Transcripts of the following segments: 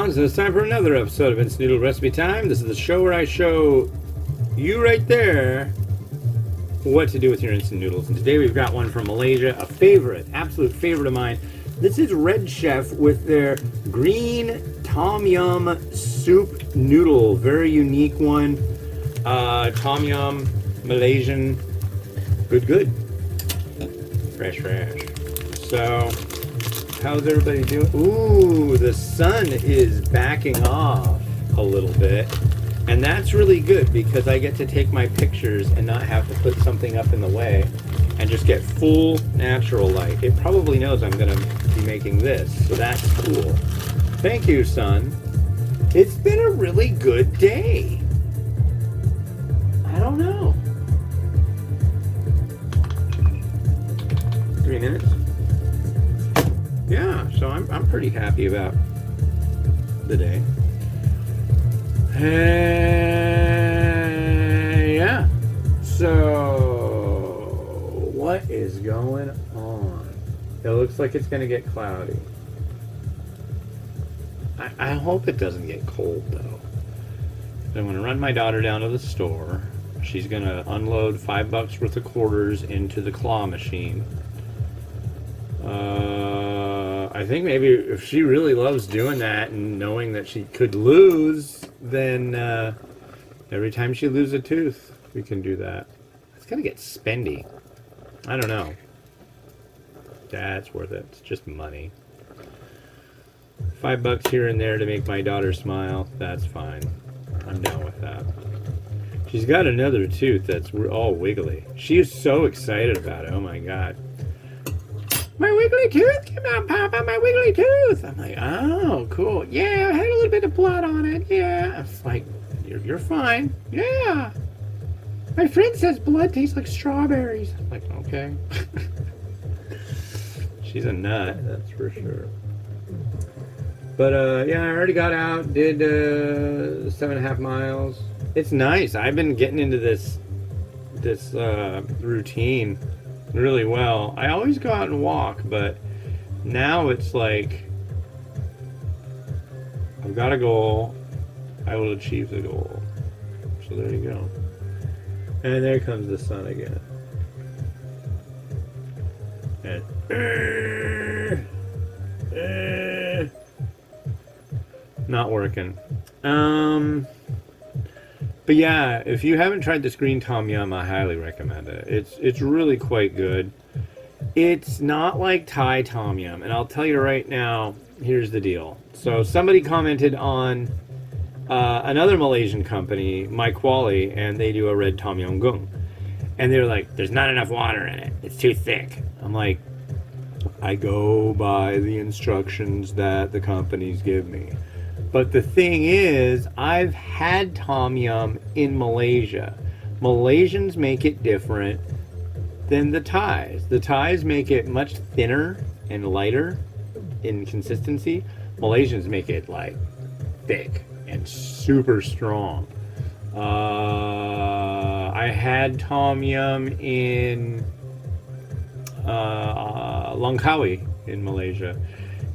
everyone, so it's time for another episode of Instant Noodle Recipe Time. This is the show where I show you right there what to do with your instant noodles. And today we've got one from Malaysia, a favorite, absolute favorite of mine. This is Red Chef with their green tom yum soup noodle. Very unique one. Tom yum, Malaysian, good. Fresh. So, how's everybody doing? Ooh, the sun is backing off a little bit. And that's really good because I get to take my pictures and not have to put something up in the way and just get full natural light. It probably knows I'm going to be making this, so that's cool. Thank you, sun. It's been a really good day. I don't know. 3 minutes? Yeah, so I'm pretty happy about the day. Hey, yeah. So, what is going on? It looks like it's going to get cloudy. I hope it doesn't get cold, though. I'm going to run my daughter down to the store. She's going to unload $5 worth of quarters into the claw machine. I think maybe if she really loves doing that and knowing that she could lose, then every time she loses a tooth, we can do that. It's gonna get spendy. I don't know. That's worth it. It's just money. $5 here and there to make my daughter smile. That's fine. I'm down with that. She's got another tooth that's all wiggly. She is so excited about it. Oh my god. My wiggly tooth came out, Papa, my wiggly tooth. I'm like, oh, cool. Yeah, I had a little bit of blood on it. Yeah. It's like, you're fine. Yeah. My friend says blood tastes like strawberries. I'm like, okay. She's a nut, that's for sure. But, yeah, I already got out, did 7.5 miles. It's nice. I've been getting into this routine really well. I always go out and walk, but now it's like I've got a goal, I will achieve the goal. So there you go. And there comes the sun again. And not working. But yeah, if you haven't tried this green tom yum, I highly recommend it. It's really quite good. It's not like Thai tom yum, and I'll tell you right now, here's the deal. So somebody commented on another Malaysian company, My Quali, and they do a red tom yum goong. And they're like, there's not enough water in it. It's too thick. I'm like, I go by the instructions that the companies give me. But the thing is, I've had tom yum in Malaysia. Malaysians make it different than the Thais. The Thais make it much thinner and lighter in consistency. Malaysians make it like thick and super strong. I had tom yum in Langkawi in Malaysia.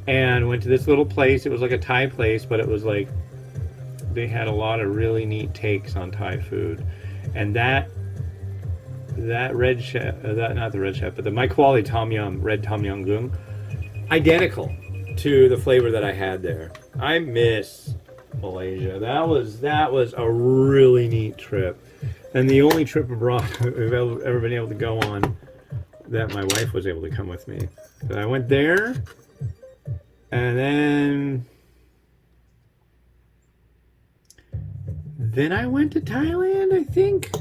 And went to this little place. It was like a Thai place, but it was like they had a lot of really neat takes on Thai food. And that Red Chef, not the Red Chef, but the My Quality Tom Yum, Red Tom Yum Goong, identical to the flavor that I had there. I miss Malaysia. That was a really neat trip. And the only trip abroad I've ever been able to go on that my wife was able to come with me. So I went there. And then I went to Thailand, I think.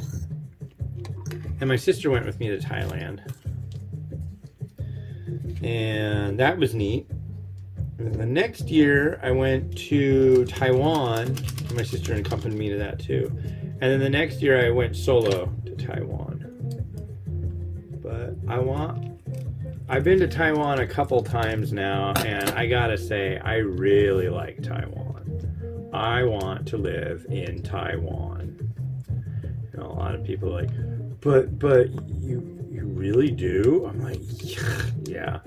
And my sister went with me to Thailand. And that was neat. And the next year, I went to Taiwan. My sister accompanied me to that too. And then the next year, I went solo to Taiwan. But I've been to Taiwan a couple times now, and I gotta say, I really like Taiwan. I want to live in Taiwan. You know, a lot of people are like, but you really do? I'm like, yeah.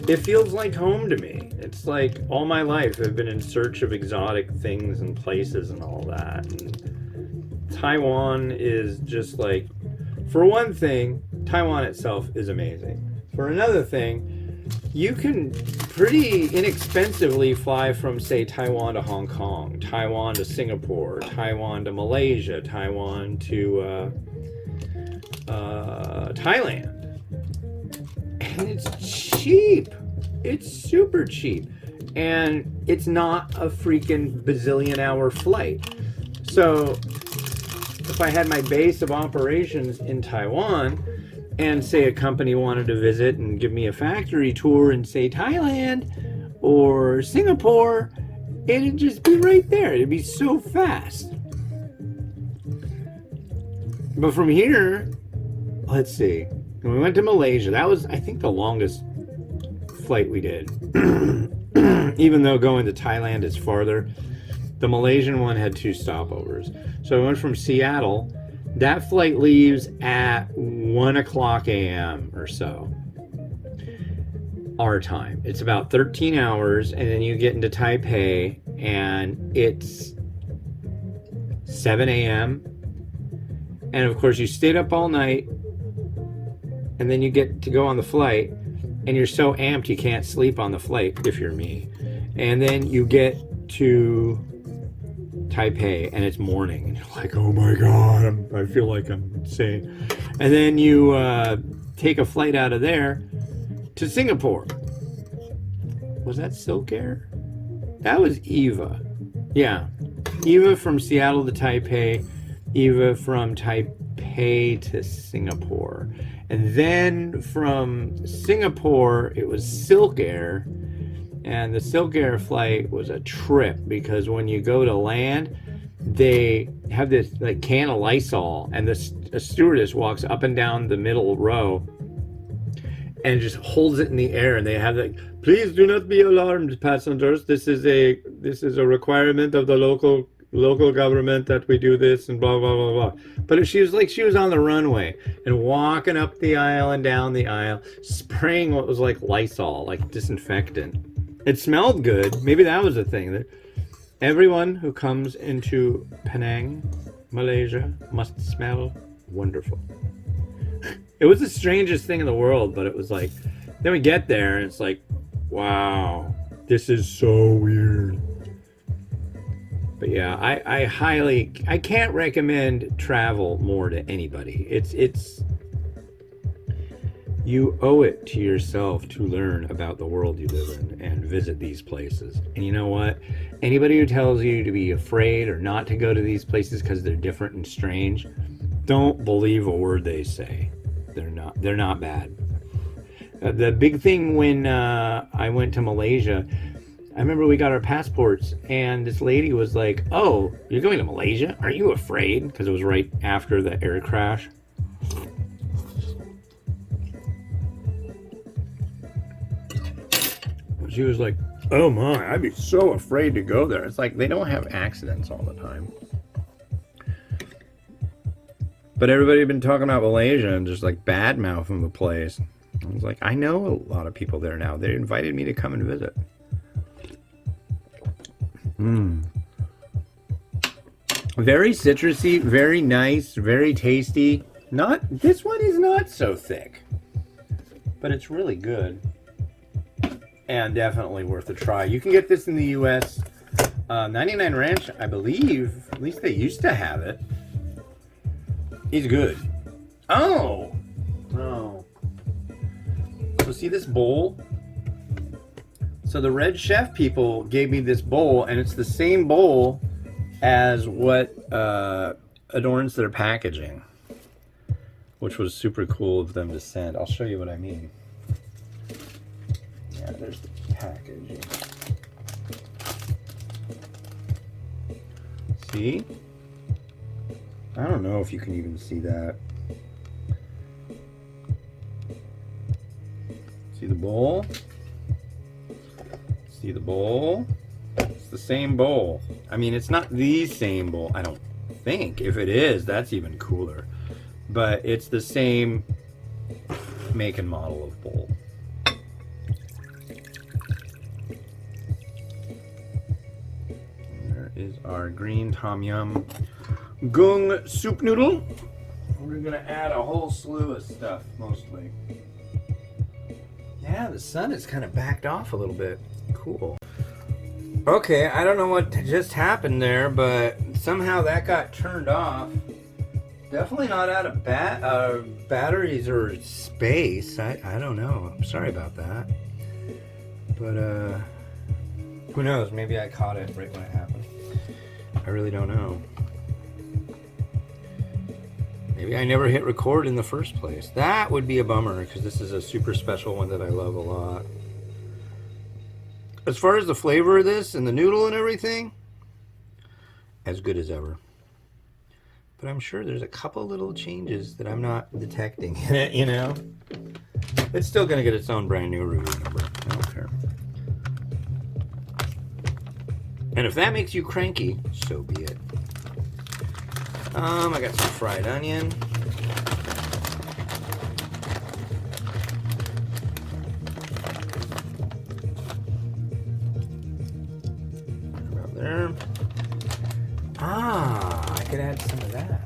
it feels like home to me. It's like all my life I've been in search of exotic things and places and all that. And Taiwan is just like, for one thing, Taiwan itself is amazing. For another thing, you can pretty inexpensively fly from, say, Taiwan to Hong Kong, Taiwan to Singapore, Taiwan to Malaysia, Taiwan to Thailand. And it's cheap. It's super cheap. And it's not a freaking bazillion hour flight. So if I had my base of operations in Taiwan, and say a company wanted to visit and give me a factory tour in, say, Thailand or Singapore, it'd just be right there. It'd be so fast. But from here, let's see. When we went to Malaysia, that was, I think, the longest flight we did. Even though going to Thailand is farther, the Malaysian one had 2 stopovers. So I went from Seattle. That flight leaves at 1 o'clock a.m. or so, our time. It's about 13 hours, and then you get into Taipei, and it's 7 a.m. And of course, you stayed up all night, and then you get to go on the flight, and you're so amped you can't sleep on the flight, if you're me. And then you get to Taipei, and it's morning, and you're like, oh my god, I feel like I'm insane. And then you take a flight out of there to Singapore. Was that Silk Air? That was EVA. Yeah, EVA from Seattle to Taipei, EVA from Taipei to Singapore. And then from Singapore, it was Silk Air. And the Silk Air flight was a trip because when you go to land, they have this like can of Lysol, and a stewardess walks up and down the middle row and just holds it in the air, and they have like, please do not be alarmed, passengers. This is a requirement of the local government that we do this, and blah blah blah blah. But she was like, she was on the runway and walking up the aisle and down the aisle, spraying what was like Lysol, like disinfectant. It smelled good. Maybe that was the thing. That everyone who comes into Penang, Malaysia, must smell wonderful. It was the strangest thing in the world, but it was like, then we get there and it's like, wow, this is so weird. But yeah, I can't recommend travel more to anybody. It's you owe it to yourself to learn about the world you live in and visit these places. And you know what? Anybody who tells you to be afraid or not to go to these places because they're different and strange, don't believe a word they say. They're not bad. The big thing when I went to Malaysia, I remember we got our passports and this lady was like, oh, you're going to Malaysia? Aren't you afraid? Because it was right after the air crash. She was like, oh my, I'd be so afraid to go there. It's like they don't have accidents all the time. But everybody had been talking about Malaysia and just like bad mouthing the place. I was like, I know a lot of people there now. They invited me to come and visit. Very citrusy, very nice, very tasty. This one is not so thick, but it's really good. And definitely worth a try. You can get this in the U.S. 99 Ranch, I believe, at least they used to have it. It's good. Oh! So see this bowl? So the Red Chef people gave me this bowl, and it's the same bowl as what adorns their packaging, which was super cool of them to send. I'll show you what I mean. Yeah, there's the packaging. See? I don't know if you can even see that. See the bowl? See the bowl? It's the same bowl. I mean, it's not the same bowl, I don't think. If it is, that's even cooler. But it's the same make and model of bowl. is our green tom yum gung soup noodle. We're gonna add a whole slew of stuff, mostly. Yeah, the sun has kind of backed off a little bit. Cool. Okay, I don't know what just happened there, but somehow that got turned off. Definitely not out of batteries or space. I don't know. I'm sorry about that. But who knows? Maybe I caught it right when it happened. I really don't know. Maybe I never hit record in the first place. That would be a bummer, because this is a super special one that I love a lot. As far as the flavor of this and the noodle and everything, as good as ever. But I'm sure there's a couple little changes that I'm not detecting in it, you know? It's still going to get its own brand new review number. I don't care. And if that makes you cranky, so be it. I got some fried onion. About there. I could add some of that.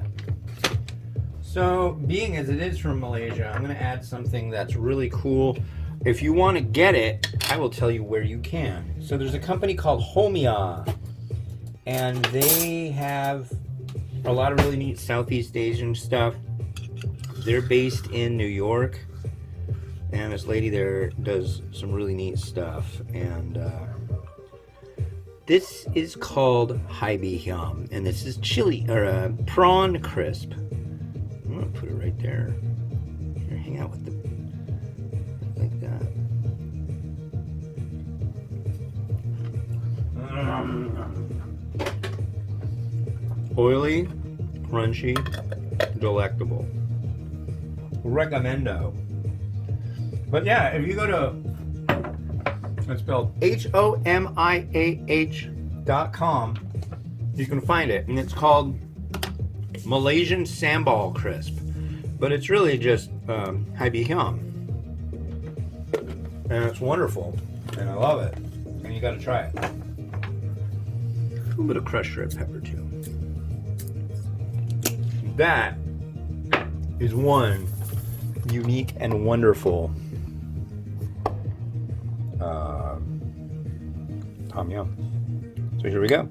So, being as it is from Malaysia, I'm going to add something that's really cool. If you want to get it, I will tell you where you can. So there's a company called Homia, and they have a lot of really neat Southeast Asian stuff. They're based in New York, and this lady there does some really neat stuff. And this is called Haibi Hiam, and this is chili or prawn crisp. I'm gonna put it right there. Here, hang out with the like that. Oily, crunchy, delectable. Recommendo. But yeah, if you go to, it's spelled HOMIAH.com, you can find it, and it's called Malaysian Sambal Crisp, but it's really just Haibi Hiam, and it's wonderful, and I love it, and you got to try it. A little bit of crushed red pepper too. That is one unique and wonderful tom yum. So here we go.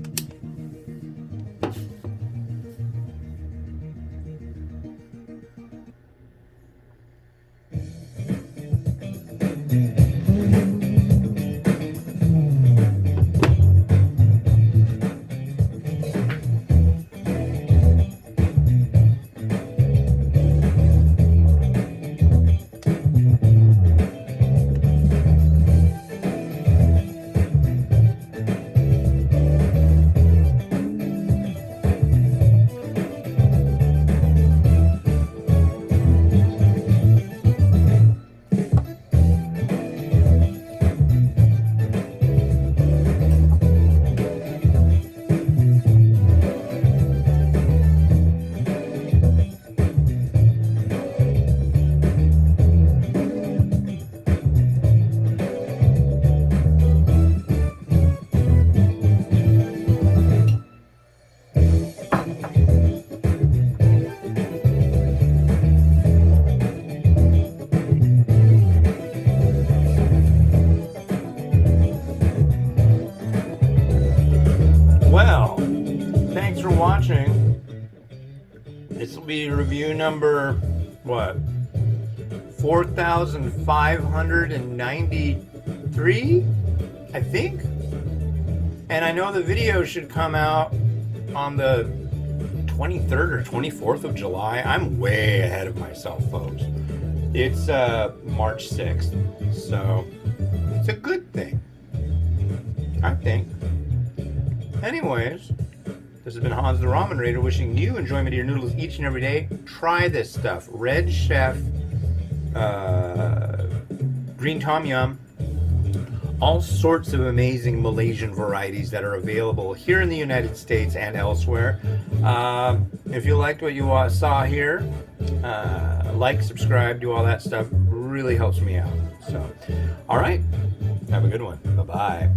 Well, thanks for watching. This will be review number, what, 4,593, I think? And I know the video should come out on the 23rd or 24th of July. I'm way ahead of myself, folks. It's March 6th, so it's a good thing, I think. Anyways, this has been Hans the Ramen Raider wishing you enjoyment of your noodles each and every day. Try this stuff. Red Chef, Green Tom Yum, all sorts of amazing Malaysian varieties that are available here in the United States and elsewhere. If you liked what you saw here, like, subscribe, do all that stuff. Really helps me out. So, all right. Have a good one. Bye-bye.